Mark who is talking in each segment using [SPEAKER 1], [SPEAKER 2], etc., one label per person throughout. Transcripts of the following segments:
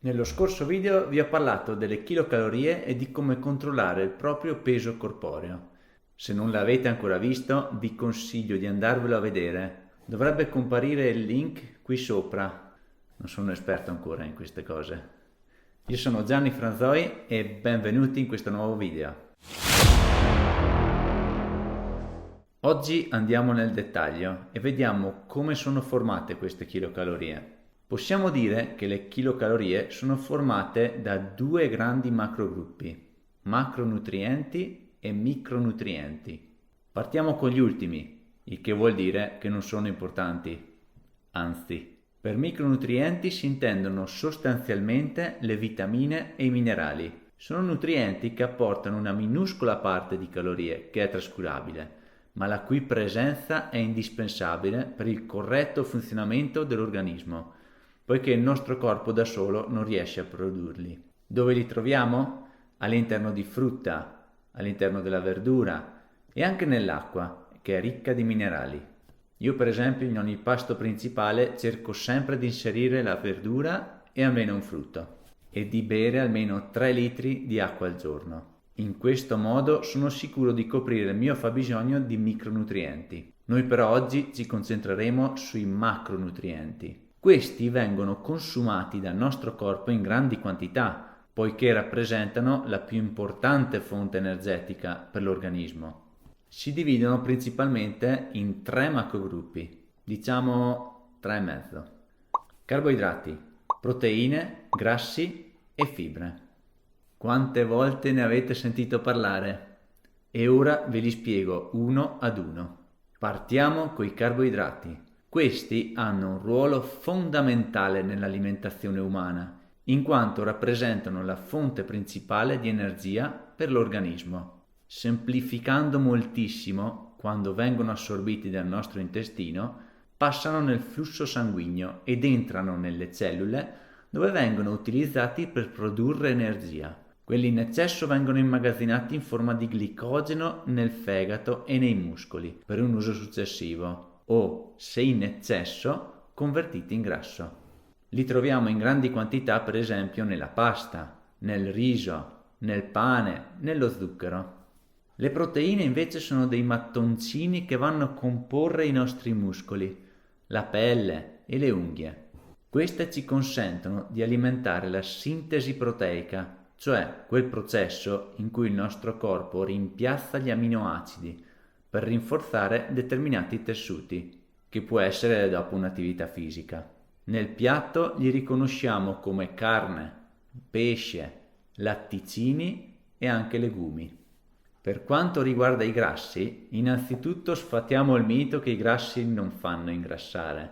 [SPEAKER 1] Nello scorso video vi ho parlato delle chilocalorie e di come controllare il proprio peso corporeo. Se non l'avete ancora visto, vi consiglio di andarvelo a vedere. Dovrebbe comparire il link qui sopra. Non sono esperto ancora in queste cose. Io sono Gianni Franzoi e benvenuti in questo nuovo video. Oggi andiamo nel dettaglio e vediamo come sono formate queste chilocalorie. Possiamo dire che le chilocalorie sono formate da due grandi macrogruppi, macronutrienti e micronutrienti. Partiamo con gli ultimi, il che vuol dire che non sono importanti. Anzi, per micronutrienti si intendono sostanzialmente le vitamine e i minerali. Sono nutrienti che apportano una minuscola parte di calorie che è trascurabile, ma la cui presenza è indispensabile per il corretto funzionamento dell'organismo, poiché il nostro corpo da solo non riesce a produrli. Dove li troviamo? All'interno di frutta, all'interno della verdura e anche nell'acqua, che è ricca di minerali. Io per esempio in ogni pasto principale cerco sempre di inserire la verdura e almeno un frutto e di bere almeno 3 litri di acqua al giorno. In questo modo sono sicuro di coprire il mio fabbisogno di micronutrienti. Noi però oggi ci concentreremo sui macronutrienti. Questi vengono consumati dal nostro corpo in grandi quantità, poiché rappresentano la più importante fonte energetica per l'organismo. Si dividono principalmente in tre macrogruppi, diciamo tre e mezzo. Carboidrati, proteine, grassi e fibre. Quante volte ne avete sentito parlare? E ora ve li spiego uno ad uno. Partiamo coi carboidrati. Questi hanno un ruolo fondamentale nell'alimentazione umana, in quanto rappresentano la fonte principale di energia per l'organismo. Semplificando moltissimo, quando vengono assorbiti dal nostro intestino, passano nel flusso sanguigno ed entrano nelle cellule dove vengono utilizzati per produrre energia. Quelli in eccesso vengono immagazzinati in forma di glicogeno nel fegato e nei muscoli per un uso successivo o, se in eccesso, convertiti in grasso. Li troviamo in grandi quantità per esempio nella pasta, nel riso, nel pane, nello zucchero. Le proteine invece sono dei mattoncini che vanno a comporre i nostri muscoli, la pelle e le unghie. Queste ci consentono di alimentare la sintesi proteica, cioè quel processo in cui il nostro corpo rimpiazza gli aminoacidi per rinforzare determinati tessuti, che può essere dopo un'attività fisica. Nel piatto li riconosciamo come carne, pesce, latticini e anche legumi. Per quanto riguarda i grassi, innanzitutto sfatiamo il mito che i grassi non fanno ingrassare.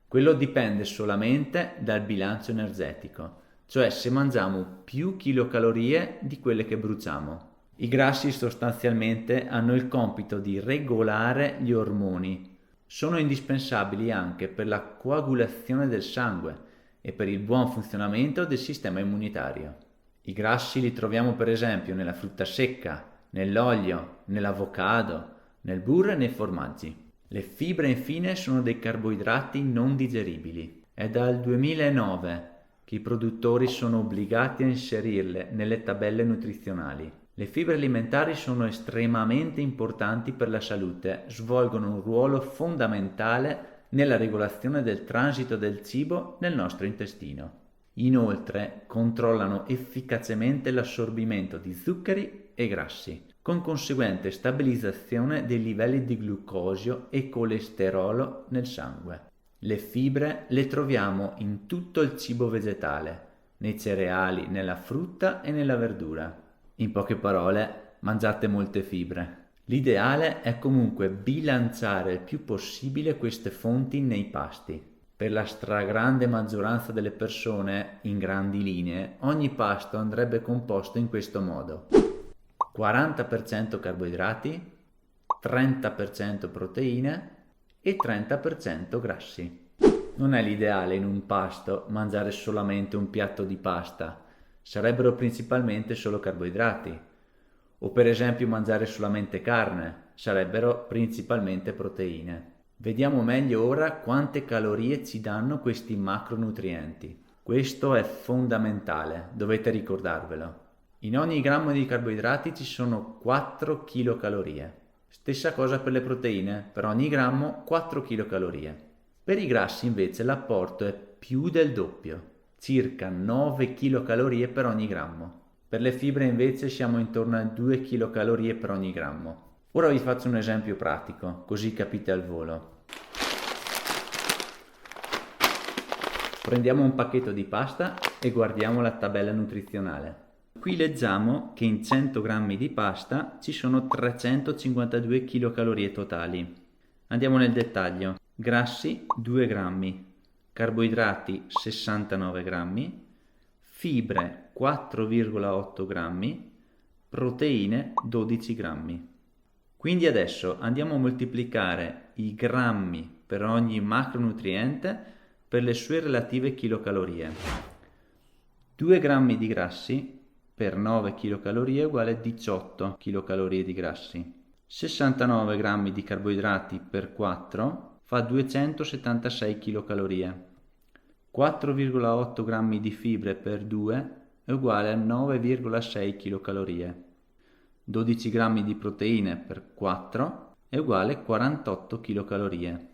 [SPEAKER 1] Quello dipende solamente dal bilancio energetico, cioè se mangiamo più chilocalorie di quelle che bruciamo. I grassi sostanzialmente hanno il compito di regolare gli ormoni. Sono indispensabili anche per la coagulazione del sangue e per il buon funzionamento del sistema immunitario. I grassi li troviamo per esempio nella frutta secca, nell'olio, nell'avocado, nel burro e nei formaggi. Le fibre infine sono dei carboidrati non digeribili. È dal 2009 che i produttori sono obbligati a inserirle nelle tabelle nutrizionali. Le fibre alimentari sono estremamente importanti per la salute, svolgono un ruolo fondamentale nella regolazione del transito del cibo nel nostro intestino. Inoltre controllano efficacemente l'assorbimento di zuccheri e grassi, con conseguente stabilizzazione dei livelli di glucosio e colesterolo nel sangue. Le fibre le troviamo in tutto il cibo vegetale, nei cereali, nella frutta e nella verdura. In poche parole, mangiate molte fibre. L'ideale è comunque bilanciare il più possibile queste fonti nei pasti. Per la stragrande maggioranza delle persone, in grandi linee, ogni pasto andrebbe composto in questo modo: 40% carboidrati, 30% proteine e 30% grassi. Non è l'ideale in un pasto mangiare solamente un piatto di pasta, sarebbero principalmente solo carboidrati, o per esempio mangiare solamente carne, sarebbero principalmente proteine. Vediamo meglio ora quante calorie ci danno questi macronutrienti. Questo è fondamentale, dovete ricordarvelo. In ogni grammo di carboidrati ci sono 4 kcal. Stessa cosa per le proteine, per ogni grammo 4 kcal. Per i grassi invece l'apporto è più del doppio, circa 9 kcal per ogni grammo. Per le fibre invece siamo intorno a 2 kcal per ogni grammo. Ora vi faccio un esempio pratico, così capite al volo. Prendiamo un pacchetto di pasta e guardiamo la tabella nutrizionale. Qui leggiamo che in 100 grammi di pasta ci sono 352 kcal totali. Andiamo nel dettaglio. Grassi 2 grammi, carboidrati 69 grammi, fibre 4,8 grammi, proteine 12 grammi. Quindi adesso andiamo a moltiplicare i grammi per ogni macronutriente per le sue relative kilocalorie. 2 grammi di grassi per 9 kcal è uguale 18 kcal di grassi. 69 grammi di carboidrati per 4 fa 276 kcal. 4,8 grammi di fibre per 2 è uguale a 9,6 kcal. 12 grammi di proteine per 4 è uguale a 48 kcal.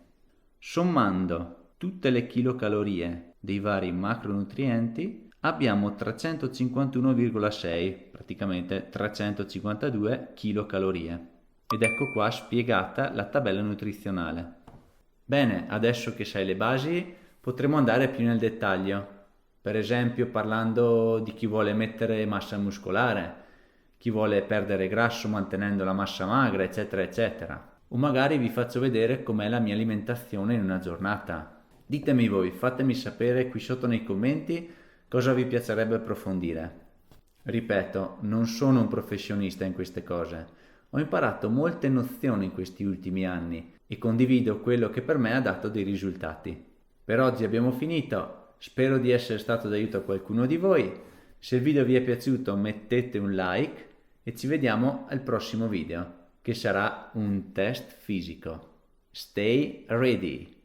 [SPEAKER 1] Sommando tutte le kilocalorie dei vari macronutrienti abbiamo 351,6, praticamente 352 kilocalorie. Ed ecco qua spiegata la tabella nutrizionale. Bene, adesso che sai le basi potremo andare più nel dettaglio. Per esempio parlando di chi vuole mettere massa muscolare, chi vuole perdere grasso mantenendo la massa magra, eccetera, eccetera. O magari vi faccio vedere com'è la mia alimentazione in una giornata. Ditemi voi, fatemi sapere qui sotto nei commenti cosa vi piacerebbe approfondire. Ripeto, non sono un professionista in queste cose. Ho imparato molte nozioni in questi ultimi anni e condivido quello che per me ha dato dei risultati. Per oggi abbiamo finito, spero di essere stato d'aiuto a qualcuno di voi. Se il video vi è piaciuto mettete un like e ci vediamo al prossimo video, che sarà un test fisico. Stay ready!